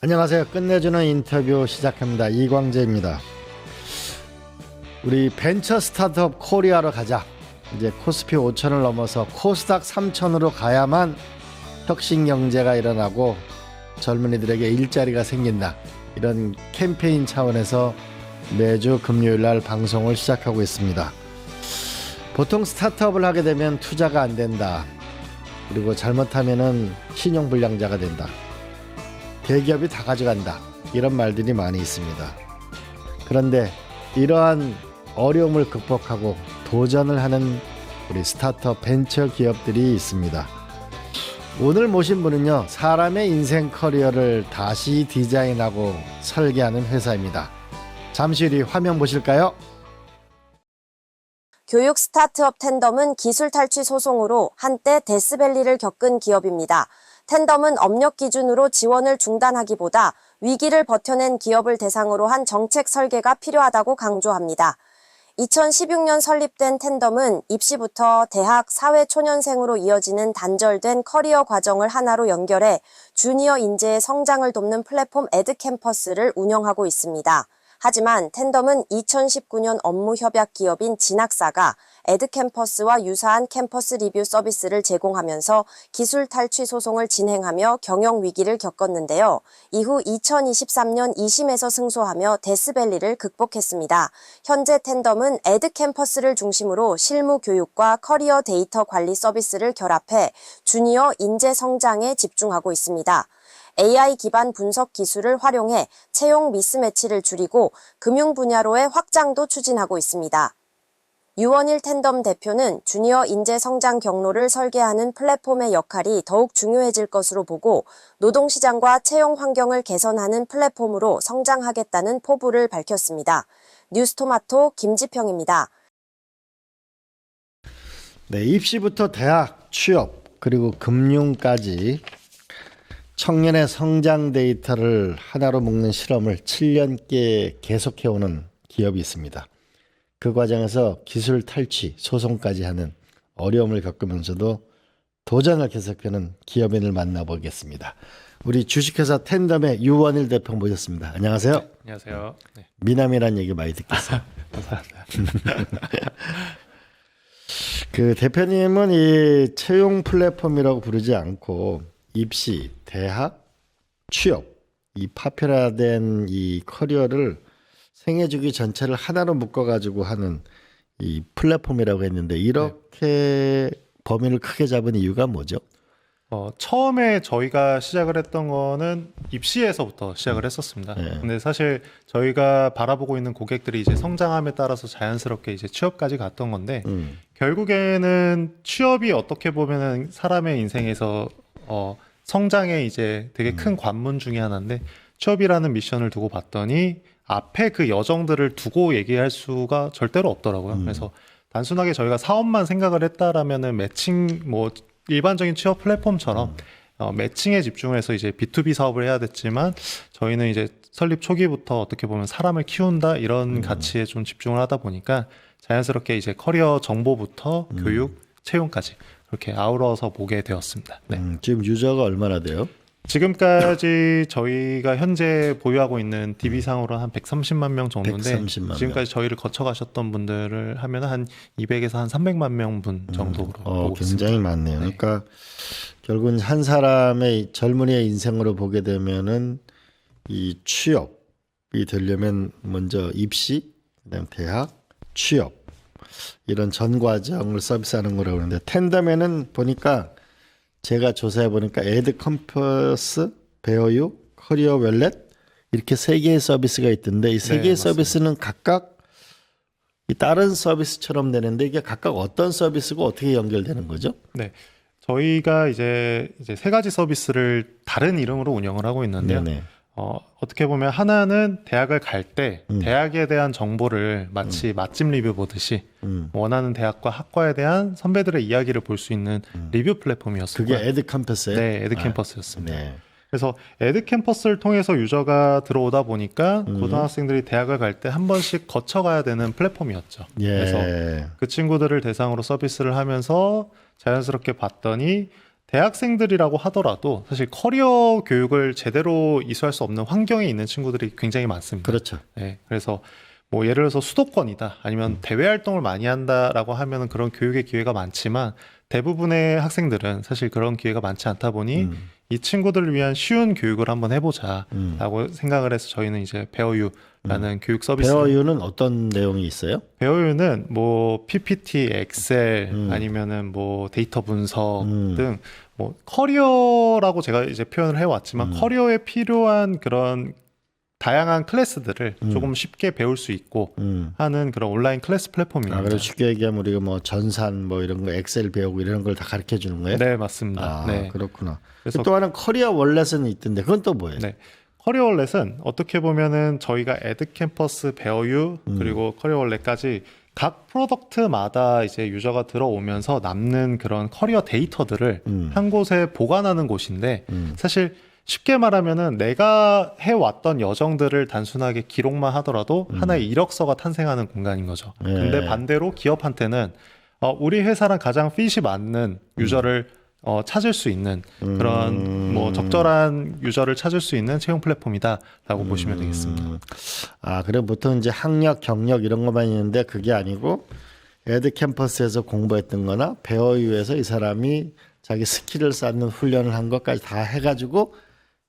안녕하세요. 끝내주는 인터뷰 시작합니다. 이광재입니다. 우리 벤처 스타트업 코리아로 가자. 이제 코스피 5천을 넘어서 코스닥 3천으로 가야만 혁신 경제가 일어나고 젊은이들에게 일자리가 생긴다. 이런 캠페인 차원에서 매주 금요일 날 방송을 시작하고 있습니다. 보통 스타트업을 하게 되면 투자가 안 된다. 그리고 잘못하면은 신용불량자가 된다. 대기업이 다 가져간다. 이런 말들이 많이 있습니다. 그런데 이러한 어려움을 극복하고 도전을 하는 우리 스타트업 벤처 기업들이 있습니다. 오늘 모신 분은요, 사람의 인생 커리어를 다시 디자인하고 설계하는 회사입니다. 잠시 뒤 화면 보실까요? 교육 스타트업 텐덤은 기술 탈취 소송으로 한때 데스밸리를 겪은 기업입니다. 텐덤은 업력 기준으로 지원을 중단하기보다 위기를 버텨낸 기업을 대상으로 한 정책 설계가 필요하다고 강조합니다. 2016년 설립된 텐덤은 입시부터 대학, 사회 초년생으로 이어지는 단절된 커리어 과정을 하나로 연결해 주니어 인재의 성장을 돕는 플랫폼 에드캠퍼스를 운영하고 있습니다. 하지만 텐덤은 2019년 업무 협약 기업인 진학사가 에드캠퍼스와 유사한 캠퍼스 리뷰 서비스를 제공하면서 기술 탈취 소송을 진행하며 경영 위기를 겪었는데요. 이후 2023년 2심에서 승소하며 데스밸리를 극복했습니다. 현재 텐덤은 에드캠퍼스를 중심으로 실무 교육과 커리어 데이터 관리 서비스를 결합해 주니어 인재 성장에 집중하고 있습니다. AI 기반 분석 기술을 활용해 채용 미스매치를 줄이고 금융 분야로의 확장도 추진하고 있습니다. 유원일 텐덤 대표는 주니어 인재 성장 경로를 설계하는 플랫폼의 역할이 더욱 중요해질 것으로 보고 노동시장과 채용 환경을 개선하는 플랫폼으로 성장하겠다는 포부를 밝혔습니다. 뉴스토마토 김지평입니다. 네, 입시부터 대학, 취업, 그리고 금융까지 청년의 성장 데이터를 하나로 묶는 실험을 7년께 계속해오는 기업이 있습니다. 그 과정에서 기술 탈취, 소송까지 하는 어려움을 겪으면서도 도전을 계속하는 기업인을 만나보겠습니다. 우리 주식회사 텐덤의 유원일 대표 모셨습니다. 안녕하세요. 네, 안녕하세요. 네. 미남이라는 얘기 많이 듣겠어요. 감사합니다. 그 대표님은 이 채용 플랫폼이라고 부르지 않고 입시, 대학, 취업, 이 파편화된 이 커리어를 생애주기 전체를 하나로 묶어가지고 하는 이 플랫폼이라고 했는데 이렇게 범위를 크게 잡은 이유가 뭐죠? 처음에 저희가 시작을 했던 거는 입시에서부터 시작을 했었습니다. 네. 근데 사실 저희가 바라보고 있는 고객들이 이제 성장함에 따라서 자연스럽게 이제 취업까지 갔던 건데 결국에는 취업이 어떻게 보면은 사람의 인생에서 성장의 이제 되게 큰 관문 중에 하나인데 취업이라는 미션을 두고 봤더니 앞에 그 여정들을 두고 얘기할 수가 절대로 없더라고요. 그래서 단순하게 저희가 사업만 생각을 했다라면은 매칭 뭐 일반적인 취업 플랫폼처럼 매칭에 집중을 해서 이제 B2B 사업을 해야 됐지만 저희는 이제 설립 초기부터 어떻게 보면 사람을 키운다 이런 가치에 좀 집중을 하다 보니까 자연스럽게 이제 커리어 정보부터 교육, 채용까지 그렇게 아우러서 보게 되었습니다. 네. 지금 유저가 얼마나 돼요? 지금까지 저희가 현재 보유하고 있는 DB상으로 한 130만 명 정도인데 130만 명. 지금까지 저희를 거쳐가셨던 분들을 하면 한 200에서 한 300만 명 분 정도로 보고 굉장히 있습니다. 많네요. 네. 그러니까 결국은 한 사람의 젊은이의 인생으로 보게 되면은 이 취업이 되려면 먼저 입시, 그다음 대학, 취업 이런 전 과정을 서비스하는 거라고 그러는데 텐덤에는 보니까 제가 조사해 보니까 에드 컴퍼스, 베어유, 커리어 웰렛 이렇게 세 개의 서비스가 있던데 이 세 네, 개의 맞습니다. 서비스는 각각 이 다른 서비스처럼 되는데 이게 각각 어떤 서비스고 어떻게 연결되는 거죠? 네. 저희가 이제 세 가지 서비스를 다른 이름으로 운영을 하고 있는데요. 네네. 어떻게 보면 하나는 대학을 갈 때 대학에 대한 정보를 마치 맛집 리뷰 보듯이 원하는 대학과 학과에 대한 선배들의 이야기를 볼 수 있는 리뷰 플랫폼이었습니다. 그게 에드 캠퍼스예요? 네, 에드캠퍼스였습니다. 네. 그래서 에드캠퍼스를 통해서 유저가 들어오다 보니까 고등학생들이 대학을 갈 때 한 번씩 거쳐가야 되는 플랫폼이었죠. 예. 그래서 그 친구들을 대상으로 서비스를 하면서 자연스럽게 봤더니 대학생들이라고 하더라도 사실 커리어 교육을 제대로 이수할 수 없는 환경에 있는 친구들이 굉장히 많습니다. 그렇죠. 네, 그래서 뭐 예를 들어서 수도권이다 아니면 대외 활동을 많이 한다라고 하면은 그런 교육의 기회가 많지만 대부분의 학생들은 사실 그런 기회가 많지 않다 보니 이 친구들을 위한 쉬운 교육을 한번 해보자라고 생각을 해서 저희는 이제 베어유라는 교육 서비스. 베어유는 어떤 내용이 있어요? 베어유는 뭐 PPT, 엑셀 아니면은 뭐 데이터 분석 등 뭐 커리어라고 제가 이제 표현을 해왔지만 커리어에 필요한 그런 다양한 클래스들을 조금 쉽게 배울 수 있고 하는 그런 온라인 클래스 플랫폼입니다. 아, 그리고 쉽게 얘기하면 우리가 뭐 전산 뭐 이런 거 엑셀 배우고 이런 걸 다 가르쳐 주는 거예요? 네, 맞습니다. 아, 네. 그렇구나. 그래서 또 하나는 커리어 월렛은 있던데 그건 또 뭐예요? 네. 커리어 월렛은 어떻게 보면은 저희가 에드캠퍼스, 베어유 그리고 커리어 월렛까지 각 프로덕트마다 이제 유저가 들어오면서 남는 그런 커리어 데이터들을 한 곳에 보관하는 곳인데 사실 쉽게 말하면은 내가 해왔던 여정들을 단순하게 기록만 하더라도 하나의 이력서가 탄생하는 공간인 거죠. 네. 근데 반대로 기업한테는 우리 회사랑 가장 핏이 맞는 유저를 찾을 수 있는 그런 뭐 적절한 유저를 찾을 수 있는 채용 플랫폼이다라고 보시면 되겠습니다. 아, 그래 보통 이제 학력, 경력 이런 것만 있는데 그게 아니고 에드 캠퍼스에서 공부했던 거나 베어유에서 이 사람이 자기 스킬을 쌓는 훈련을 한 것까지 다 해가지고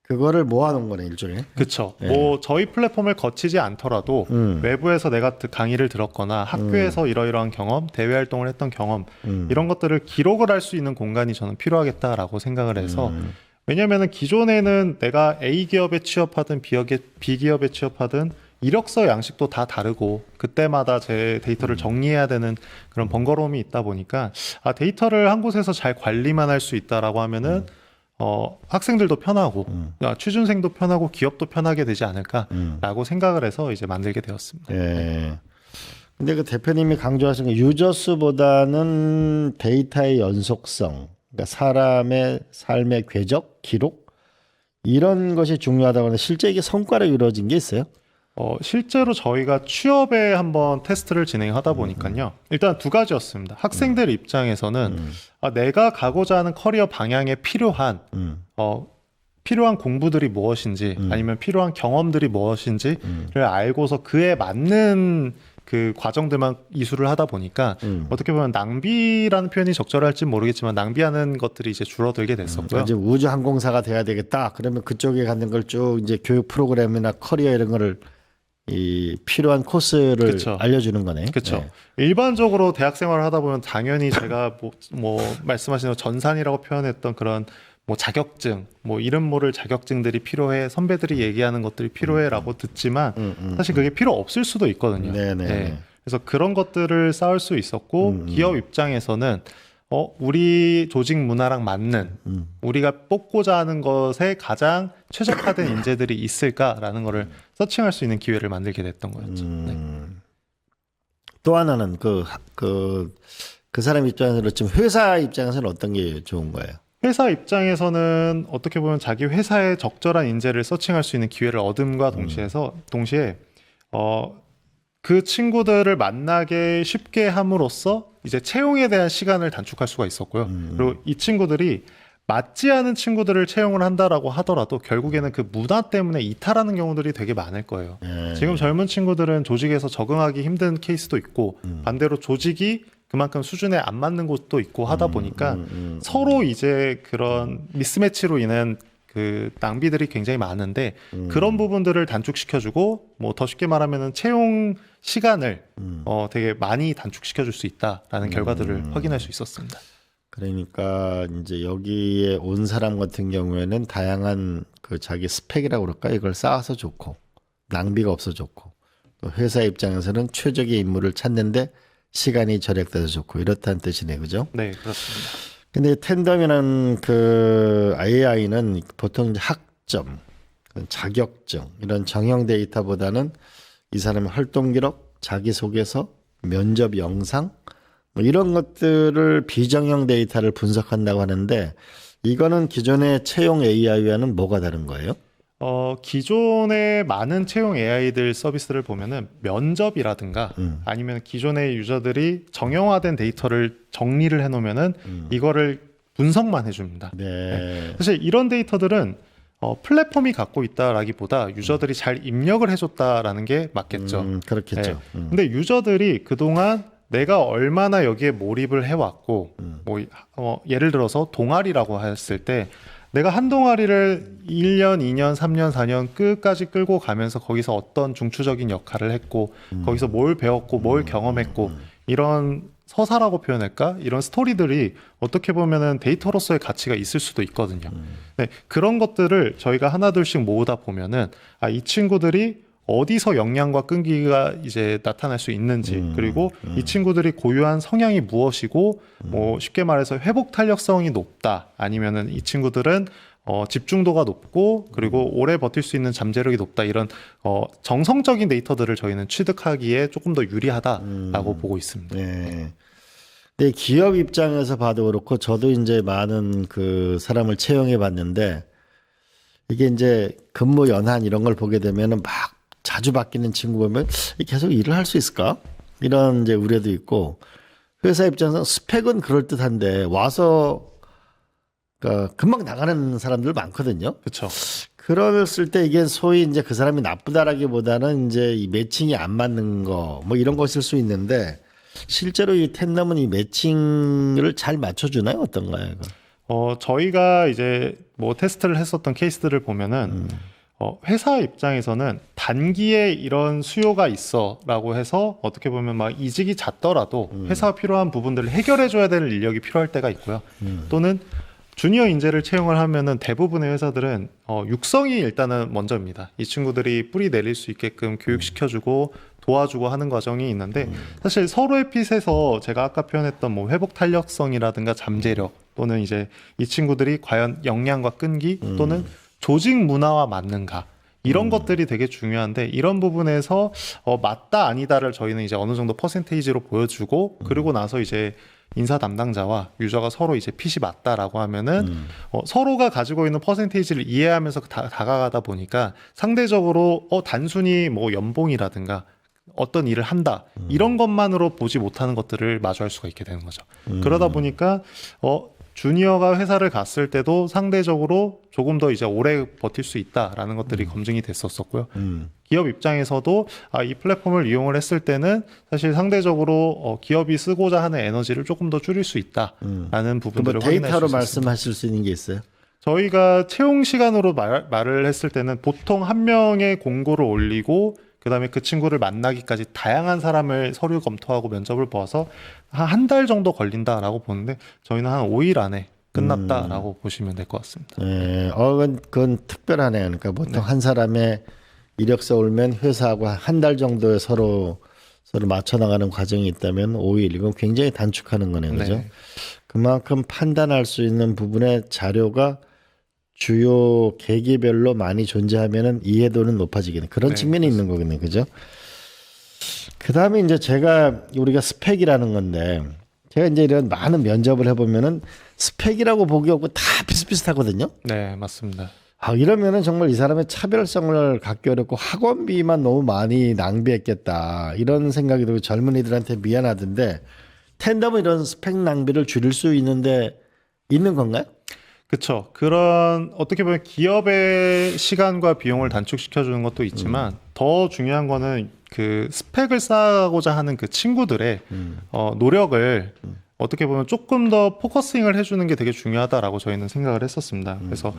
그거를 모아놓은 거네, 일종의. 그렇죠. 뭐 저희 플랫폼을 거치지 않더라도 외부에서 내가 강의를 들었거나 학교에서 이러이러한 경험, 대외 활동을 했던 경험 이런 것들을 기록을 할 수 있는 공간이 저는 필요하겠다라고 생각을 해서 왜냐하면 기존에는 내가 A 기업에 취업하든 B 기업에 취업하든 이력서 양식도 다 다르고 그때마다 제 데이터를 정리해야 되는 그런 번거로움이 있다 보니까 데이터를 한 곳에서 잘 관리만 할 수 있다라고 하면은 학생들도 편하고 취준생도 편하고 기업도 편하게 되지 않을까라고 생각을 해서 이제 만들게 되었습니다. 예. 근데 그 대표님이 강조하신 게 유저 수보다는 데이터의 연속성, 그러니까 사람의 삶의 궤적, 기록 이런 것이 중요하다고 하는데 실제 이게 성과로 이루어진 게 있어요? 실제로 저희가 취업에 한번 테스트를 진행하다 보니까요. 일단 두 가지였습니다. 학생들 입장에서는 내가 가고자 하는 커리어 방향에 필요한 공부들이 무엇인지 아니면 필요한 경험들이 무엇인지를 알고서 그에 맞는 그 과정들만 이수를 하다 보니까 어떻게 보면 낭비라는 표현이 적절할지 모르겠지만 낭비하는 것들이 이제 줄어들게 됐었고요. 이제 우주 항공사가 돼야 되겠다. 그러면 그쪽에 가는 걸 쭉 이제 교육 프로그램이나 커리어 이런 거를 이 필요한 코스를 그쵸. 알려주는 거네. 그렇죠. 네. 일반적으로 대학 생활을 하다 보면 당연히 제가 뭐 말씀하신 전산이라고 표현했던 그런 뭐 자격증, 뭐 이름 모를 자격증들이 필요해, 선배들이 얘기하는 것들이 필요해라고 듣지만 사실 그게 필요 없을 수도 있거든요. 네네. 네. 그래서 그런 것들을 쌓을 수 있었고 기업 입장에서는 우리 조직 문화랑 맞는 우리가 뽑고자 하는 것에 가장 최적화된 인재들이 있을까라는 거를 서칭할 수 있는 기회를 만들게 됐던 거였죠. 네. 또 하나는 그 사람 입장에서 그렇지만 회사 입장에서는 어떤 게 좋은 거예요? 회사 입장에서는 어떻게 보면 자기 회사에 적절한 인재를 서칭할 수 있는 기회를 얻음과 동시에 그 친구들을 만나게 쉽게 함으로써 이제 채용에 대한 시간을 단축할 수가 있었고요. 그리고 이 친구들이 맞지 않은 친구들을 채용을 한다라고 하더라도 결국에는 그 문화 때문에 이탈하는 경우들이 되게 많을 거예요. 지금 젊은 친구들은 조직에서 적응하기 힘든 케이스도 있고 반대로 조직이 그만큼 수준에 안 맞는 곳도 있고 하다 보니까 서로 이제 그런 미스매치로 인한 그 낭비들이 굉장히 많은데 그런 부분들을 단축시켜주고 뭐 더 쉽게 말하면은 채용 시간을 되게 많이 단축시켜줄 수 있다라는 결과들을 확인할 수 있었습니다. 그러니까 이제 여기에 온 사람 같은 경우에는 다양한 그 자기 스펙이라고 그럴까 이걸 쌓아서 좋고 낭비가 없어 좋고 또 회사 입장에서는 최적의 인물을 찾는데 시간이 절약돼서 좋고 이렇다는 뜻이네, 그죠? 네, 그렇습니다. 근데 텐덤이라는 그 AI는 보통 이제 학점, 자격증 이런 정형 데이터보다는 이 사람의 활동 기록, 자기소개서, 면접 영상 뭐 이런 것들을 비정형 데이터를 분석한다고 하는데 이거는 기존의 채용 AI와는 뭐가 다른 거예요? 기존의 많은 채용 AI들 서비스를 보면은 면접이라든가 아니면 기존의 유저들이 정형화된 데이터를 정리를 해놓으면은 이거를 분석만 해줍니다. 네. 사실 이런 데이터들은 플랫폼이 갖고 있다라기보다 유저들이 잘 입력을 해줬다라는 게 맞겠죠. 그렇겠죠. 네. 근데 유저들이 그동안 내가 얼마나 여기에 몰입을 해왔고, 예를 들어서 동아리라고 했을 때, 내가 한 동아리를 1년, 2년, 3년, 4년 끝까지 끌고 가면서 거기서 어떤 중추적인 역할을 했고, 거기서 뭘 배웠고, 뭘 경험했고, 이런 서사라고 표현할까? 이런 스토리들이 어떻게 보면은 데이터로서의 가치가 있을 수도 있거든요. 네, 그런 것들을 저희가 하나둘씩 모으다 보면은, 이 친구들이 어디서 역량과 끈기가 이제 나타날 수 있는지, 그리고 이 친구들이 고유한 성향이 무엇이고, 뭐 쉽게 말해서 회복 탄력성이 높다, 아니면은 이 친구들은 집중도가 높고, 그리고 오래 버틸 수 있는 잠재력이 높다, 이런 정성적인 데이터들을 저희는 취득하기에 조금 더 유리하다라고 보고 있습니다. 네. 근데 기업 입장에서 봐도 그렇고 저도 이제 많은 그 사람을 채용해 봤는데 이게 이제 근무 연한 이런 걸 보게 되면은 막 자주 바뀌는 친구 보면 계속 일을 할 수 있을까? 이런 이제 우려도 있고 회사 입장에서 스펙은 그럴듯한데 와서 그러니까 금방 나가는 사람들 많거든요. 그렇죠. 그랬을 때 이게 소위 이제 그 사람이 나쁘다라기보다는 이제 이 매칭이 안 맞는 거 뭐 이런 것일 수 있는데 실제로 이 텐덤은 이 매칭을 잘 맞춰주나요? 어떤가요? 저희가 이제 뭐 테스트를 했었던 케이스들을 보면은 회사 입장에서는 단기에 이런 수요가 있어라고 해서 어떻게 보면 막 이직이 잦더라도 회사가 필요한 부분들을 해결해줘야 될 인력이 필요할 때가 있고요. 또는 주니어 인재를 채용을 하면은 대부분의 회사들은 육성이 일단은 먼저입니다. 이 친구들이 뿌리 내릴 수 있게끔 교육시켜주고 도와주고 하는 과정이 있는데 사실 서로의 핏에서 제가 아까 표현했던 뭐 회복 탄력성이라든가 잠재력 또는 이제 이 친구들이 과연 역량과 끈기 또는 조직 문화와 맞는가 이런 것들이 되게 중요한데 이런 부분에서 맞다 아니다를 저희는 이제 어느 정도 퍼센테이지로 보여주고 그리고 나서 이제 인사 담당자와 유저가 서로 이제 핏이 맞다라고 하면은 서로가 가지고 있는 퍼센테이지를 이해하면서 다가가다 보니까 상대적으로 단순히 뭐 연봉이라든가 어떤 일을 한다 이런 것만으로 보지 못하는 것들을 마주할 수가 있게 되는 거죠. 그러다 보니까 주니어가 회사를 갔을 때도 상대적으로 조금 더 이제 오래 버틸 수 있다라는 것들이 검증이 됐었었고요. 기업 입장에서도 이 플랫폼을 이용을 했을 때는 사실 상대적으로 기업이 쓰고자 하는 에너지를 조금 더 줄일 수 있다라는 부분들을 뭐 확인할 수 데이터로 있습니다. 말씀하실 수 있는 게 있어요? 저희가 채용 시간으로 말을 했을 때는 보통 한 명의 공고를 올리고 그다음에 그 친구를 만나기까지 다양한 사람을 서류 검토하고 면접을 보아서 한 달 정도 걸린다라고 보는데 저희는 한 5일 안에 끝났다라고 보시면 될 것 같습니다. 네, 그건 특별하네요. 그러니까 보통 한 사람의 이력서 올면 회사하고 한 달 정도에 서로 맞춰 나가는 과정이 있다면 5일 이건 굉장히 단축하는 거네요, 그죠? 네. 그만큼 판단할 수 있는 부분의 자료가 주요 계기별로 많이 존재하면은 이해도는 높아지겠네. 그런 네, 측면이 있는 거겠네, 그죠? 그 다음에 이제 우리가 스펙이라는 건데, 제가 이제 이런 많은 면접을 해보면은 스펙이라고 보기 없고 다 비슷비슷하거든요. 네, 맞습니다. 이러면은 정말 이 사람의 차별성을 갖기 어렵고 학원비만 너무 많이 낭비했겠다. 이런 생각이 들고 젊은이들한테 미안하던데, 텐덤은 이런 스펙 낭비를 줄일 수 있는 건가요? 그렇죠. 그런 어떻게 보면 기업의 시간과 비용을 단축시켜주는 것도 있지만 더 중요한 거는 그 스펙을 쌓고자 하는 그 친구들의 노력을 어떻게 보면 조금 더 포커싱을 해주는 게 되게 중요하다라고 저희는 생각을 했었습니다. 그래서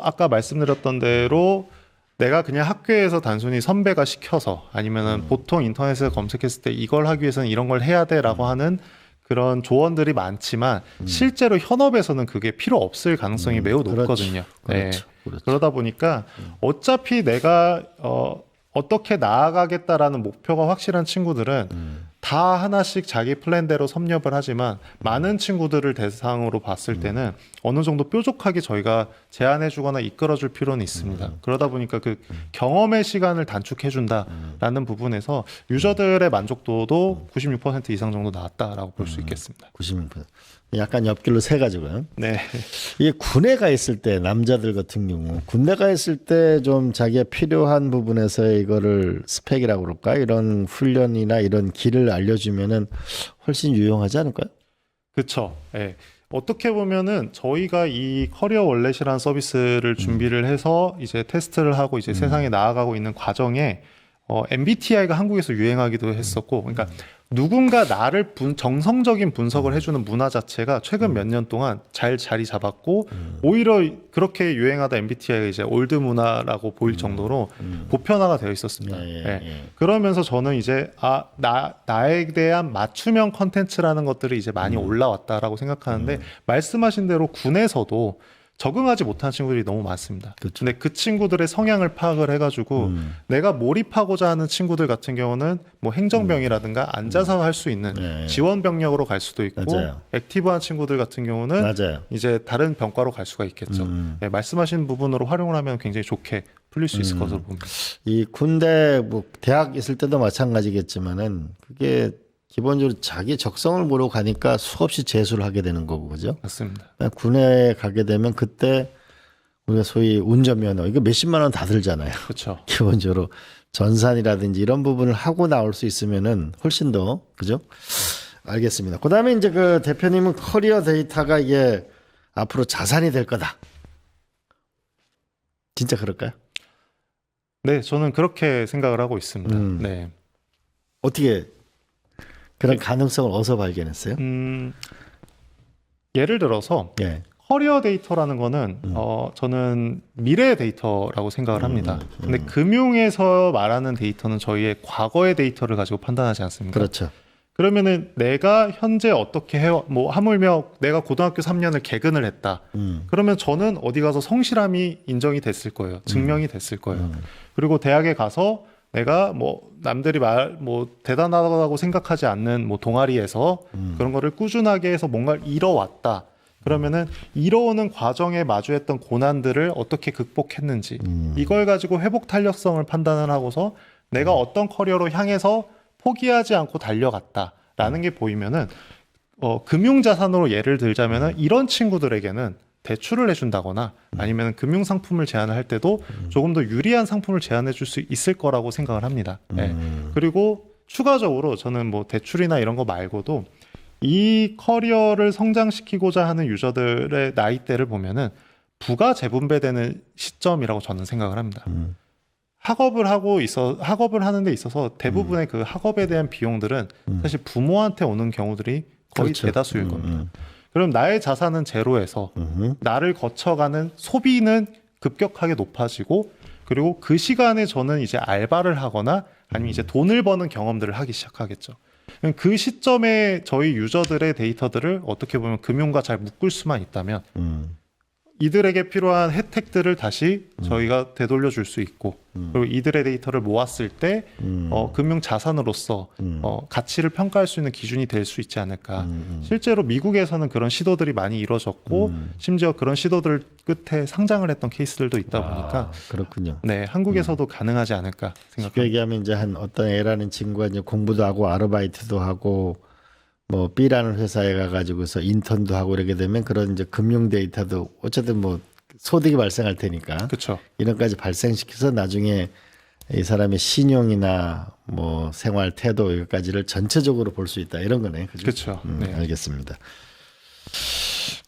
아까 말씀드렸던 대로 내가 그냥 학교에서 단순히 선배가 시켜서 아니면은 보통 인터넷에 검색했을 때 이걸 하기 위해서는 이런 걸 해야 돼라고 하는 그런 조언들이 많지만 실제로 현업에서는 그게 필요 없을 가능성이 매우 높거든요. 그렇죠. 그러다 보니까 어차피 내가 어떻게 나아가겠다라는 목표가 확실한 친구들은 다 하나씩 자기 플랜대로 섭렵을 하지만 많은 친구들을 대상으로 봤을 때는 어느 정도 뾰족하게 저희가 제안해주거나 이끌어줄 필요는 있습니다. 그러다 보니까 그 경험의 시간을 단축해준다라는 부분에서 유저들의 만족도도 96% 이상 정도 나왔다라고 볼 수 있겠습니다. 96%. 약간 옆길로 새가지고요. 네. 이게 군에 가 있을 때 남자들 같은 경우 군대 가 있을 때 좀 자기가 필요한 부분에서 이거를 스펙이라고 그럴까 이런 훈련이나 이런 길을 알려주면은 훨씬 유용하지 않을까요? 그렇죠. 예. 어떻게 보면은 저희가 이 커리어 월렛이라는 서비스를 준비를 해서 이제 테스트를 하고 이제 세상에 나아가고 있는 과정에 MBTI가 한국에서 유행하기도 했었고, 그러니까 누군가 나를 정성적인 분석을 해주는 문화 자체가 최근 몇 년 동안 잘 자리 잡았고, 오히려 그렇게 유행하다 MBTI가 이제 올드 문화라고 보일 정도로 보편화가 되어 있었습니다. 예. 그러면서 저는 이제 나에 대한 맞춤형 컨텐츠라는 것들이 이제 많이 올라왔다라고 생각하는데, 말씀하신 대로 군에서도 적응하지 못한 친구들이 너무 많습니다. 그렇죠. 근데 그 친구들의 성향을 파악을 해가지고 내가 몰입하고자 하는 친구들 같은 경우는 뭐 행정병이라든가 앉아서 할 수 있는 네. 지원 병력으로 갈 수도 있고, 맞아요. 액티브한 친구들 같은 경우는 맞아요. 이제 다른 병과로 갈 수가 있겠죠. 네, 말씀하신 부분으로 활용을 하면 굉장히 좋게 풀릴 수 있을 것으로 봅니다. 이 군대 뭐 대학 있을 때도 마찬가지겠지만은 그게 기본적으로 자기 적성을 모르고 가니까 수없이 재수를 하게 되는 거고, 그죠? 맞습니다. 군에 가게 되면 그때 우리가 소위 운전면허 이거 몇십만 원 다 들잖아요. 그렇죠. 기본적으로 전산이라든지 이런 부분을 하고 나올 수 있으면은 훨씬 더, 그죠? 알겠습니다. 그다음에 이제 그 대표님은 커리어 데이터가 이게 앞으로 자산이 될 거다. 진짜 그럴까요? 네, 저는 그렇게 생각을 하고 있습니다. 네. 어떻게 그런 가능성을 어디서 발견했어요? 예를 들어서 예. 커리어 데이터라는 거는 저는 미래 데이터라고 생각을 합니다. 근데 금융에서 말하는 데이터는 저희의 과거의 데이터를 가지고 판단하지 않습니까? 그렇죠. 그러면은 내가 현재 어떻게 해요? 뭐 하물며 내가 고등학교 3년을 개근을 했다. 그러면 저는 어디 가서 성실함이 인정이 됐을 거예요. 증명이 됐을 거예요. 그리고 대학에 가서 내가 뭐 남들이 뭐 대단하다고 생각하지 않는 뭐 동아리에서 그런 거를 꾸준하게 해서 뭔가를 이뤄왔다. 그러면은 이뤄오는 과정에 마주했던 고난들을 어떻게 극복했는지 이걸 가지고 회복 탄력성을 판단을 하고서 내가 어떤 커리어로 향해서 포기하지 않고 달려갔다라는 게 보이면은 금융자산으로 예를 들자면은 이런 친구들에게는 대출을 해준다거나 아니면 금융 상품을 제안을 할 때도 조금 더 유리한 상품을 제안해 줄 수 있을 거라고 생각을 합니다. 네. 그리고 추가적으로 저는 뭐 대출이나 이런 거 말고도 이 커리어를 성장시키고자 하는 유저들의 나이대를 보면은 부가 재분배되는 시점이라고 저는 생각을 합니다. 학업을 하는 데 있어서 대부분의 그 학업에 대한 비용들은 사실 부모한테 오는 경우들이 거의 그렇죠. 대다수일 겁니다. 그럼 나의 자산은 제로에서 나를 거쳐가는 소비는 급격하게 높아지고, 그리고 그 시간에 저는 이제 알바를 하거나 아니면 이제 돈을 버는 경험들을 하기 시작하겠죠. 그 시점에 저희 유저들의 데이터들을 어떻게 보면 금융과 잘 묶을 수만 있다면 이들에게 필요한 혜택들을 다시 저희가 되돌려 줄 수 있고, 그리고 이들의 데이터를 모았을 때 금융 자산으로서 가치를 평가할 수 있는 기준이 될 수 있지 않을까. 실제로 미국에서는 그런 시도들이 많이 이루어졌고 심지어 그런 시도들 끝에 상장을 했던 케이스들도 있다 보니까 그렇군요. 네, 한국에서도 가능하지 않을까 쉽게 생각합니다. 얘기하면 이제 한 어떤 A라는 친구가 이제 공부도 하고 아르바이트도 하고 뭐 B라는 회사에 가가지고서 인턴도 하고 이렇게 되면 그런 이제 금융 데이터도 어쨌든 뭐 소득이 발생할 테니까 그렇죠. 이런 까지 발생시켜서 나중에 이 사람의 신용이나 뭐 생활 태도 이것까지를 전체적으로 볼 수 있다 이런 거네. 그렇죠. 네. 알겠습니다.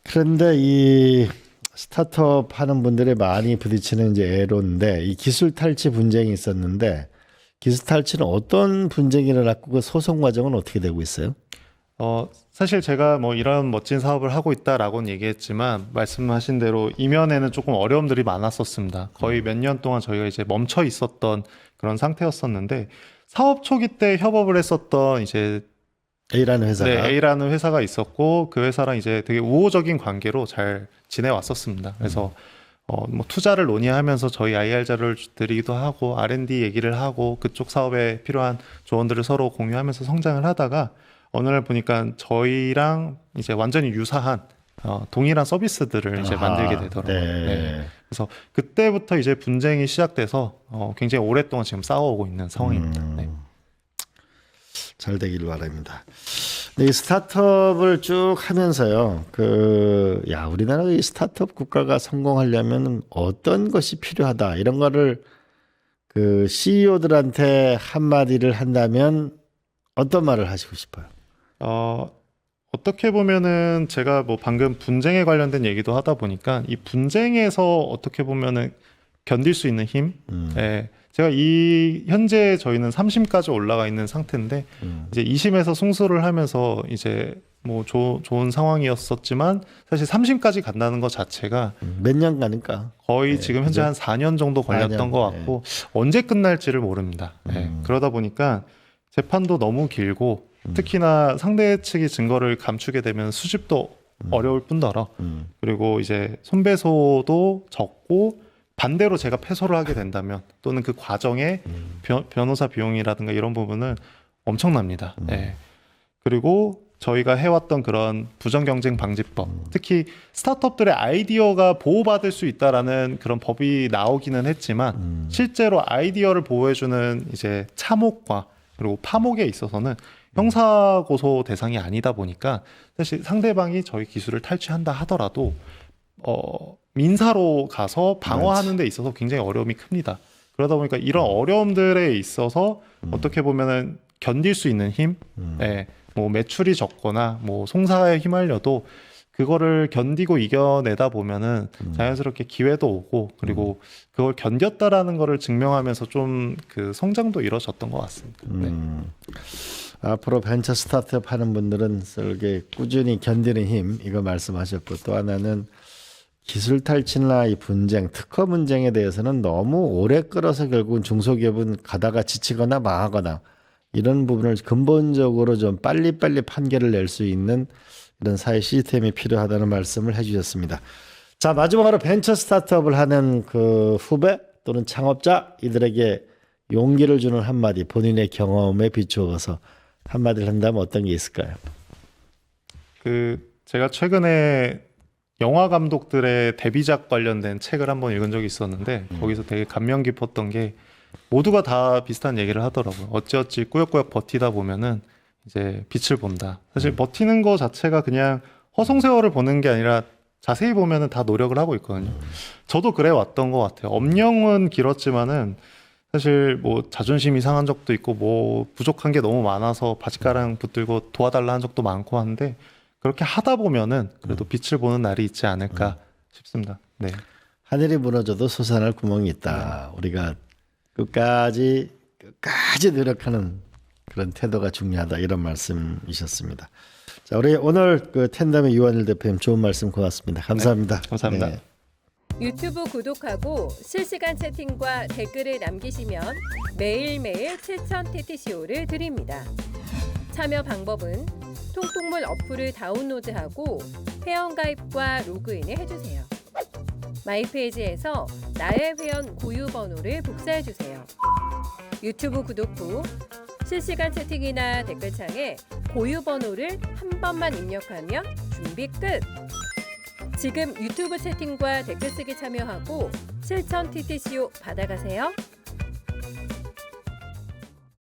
그런데 이 스타트업 하는 분들이 많이 부딪히는 이제 애로인데 이 기술 탈취 분쟁이 있었는데 기술 탈취는 어떤 분쟁이 일어났고 그 소송 과정은 어떻게 되고 있어요? 사실 제가 뭐 이런 멋진 사업을 하고 있다라고는 얘기했지만 말씀하신 대로 이면에는 조금 어려움들이 많았었습니다. 거의 몇 년 동안 저희가 이제 멈춰 있었던 그런 상태였었는데 사업 초기 때 협업을 했었던 이제 A라는 회사가 네, A라는 회사가 있었고 그 회사랑 이제 되게 우호적인 관계로 잘 지내왔었습니다. 그래서 뭐 투자를 논의하면서 저희 IR 자료를 드리기도 하고 R&D 얘기를 하고 그쪽 사업에 필요한 조언들을 서로 공유하면서 성장을 하다가 어느 날 보니까 저희랑 이제 완전히 유사한 동일한 서비스들을 이제 만들게 되더라고요. 네. 네. 그래서 그때부터 이제 분쟁이 시작돼서 굉장히 오랫동안 지금 싸워오고 있는 상황입니다. 네. 잘 되길 바랍니다. 근데 이 스타트업을 쭉 하면서요, 우리나라 이 스타트업 국가가 성공하려면 어떤 것이 필요하다 이런 거를 그 CEO들한테 한마디를 한다면 어떤 말을 하시고 싶어요? 어떻게 보면은 제가 뭐 방금 분쟁에 관련된 얘기도 하다 보니까 이 분쟁에서 어떻게 보면은 견딜 수 있는 힘, 예. 제가 이 현재 저희는 3심까지 올라가 있는 상태인데 이제 2심에서 승소를 하면서 이제 뭐 좋은 상황이었었지만 사실 3심까지 간다는 것 자체가 몇 년 가니까 거의 네, 지금 현재 그죠? 한 4년 정도 걸렸던 4년, 것 같고 언제 끝날지를 모릅니다. 예. 그러다 보니까 재판도 너무 길고 특히나 상대 측이 증거를 감추게 되면 수집도 어려울 뿐더러 그리고 이제 손배소도 적고 반대로 제가 패소를 하게 된다면 또는 그 과정에 변호사 비용이라든가 이런 부분은 엄청납니다. 예. 그리고 저희가 해왔던 그런 부정경쟁 방지법, 특히 스타트업들의 아이디어가 보호받을 수 있다라는 그런 법이 나오기는 했지만 실제로 아이디어를 보호해주는 이제 참혹과 그리고 파목에 있어서는 형사 고소 대상이 아니다 보니까 사실 상대방이 저희 기술을 탈취한다 하더라도 민사로 가서 방어하는 데 있어서 굉장히 어려움이 큽니다. 그러다 보니까 이런 어려움들에 있어서 어떻게 보면은 견딜 수 있는 힘, 예, 뭐 매출이 적거나 뭐 송사에 휘말려도 그거를 견디고 이겨내다 보면은 자연스럽게 기회도 오고 그리고 그걸 견뎠다라는 거를 증명하면서 좀 그 성장도 이루어졌던 것 같습니다. 네. 앞으로 벤처 스타트업 하는 분들은 이렇게 꾸준히 견디는 힘 이거 말씀하셨고 또 하나는 기술 탈취나 이 분쟁, 특허 분쟁에 대해서는 너무 오래 끌어서 결국은 중소기업은 가다가 지치거나 망하거나 이런 부분을 근본적으로 좀 빨리빨리 판결을 낼 수 있는 이런 사회 시스템이 필요하다는 말씀을 해주셨습니다. 자, 마지막으로 벤처 스타트업을 하는 그 후배 또는 창업자 이들에게 용기를 주는 한마디, 본인의 경험에 비추어서 한마디를 한다면 어떤 게 있을까요? 제가 최근에 영화 감독들의 데뷔작 관련된 책을 한번 읽은 적이 있었는데 거기서 되게 감명 깊었던 게 모두가 다 비슷한 얘기를 하더라고요. 어찌어찌 꾸역꾸역 버티다 보면은 이제 빛을 본다. 사실 버티는 거 자체가 그냥 허송세월을 보는 게 아니라 자세히 보면은 다 노력을 하고 있거든요. 저도 그래 왔던 것 같아요. 업령은 길었지만은 사실 뭐 자존심이 상한 적도 있고 뭐 부족한 게 너무 많아서 바짓가랑 붙들고 도와달라 한 적도 많고 한데 그렇게 하다 보면은 그래도 빛을 보는 날이 있지 않을까 싶습니다. 네. 하늘이 무너져도 솟아날 구멍이 있다. 우리가 끝까지 노력하는 그런 태도가 중요하다. 이런 말씀이셨습니다. 자, 우리 오늘 그 텐덤의 유한일 대표님 좋은 말씀 고맙습니다. 감사합니다. 네, 감사합니다. 네. 유튜브 구독하고 실시간 채팅과 댓글을 남기시면 매일매일 7천 TTCO를 드립니다. 참여 방법은 통통물 어플을 다운로드하고 회원가입과 로그인을 해주세요. 마이페이지에서 나의 회원 고유 번호를 복사해주세요. 유튜브 구독 후 실시간 채팅이나 댓글창에 고유 번호를 한 번만 입력하면 준비 끝! 지금 유튜브 채팅과 댓글 쓰기 참여하고 실천 TTCO 받아가세요.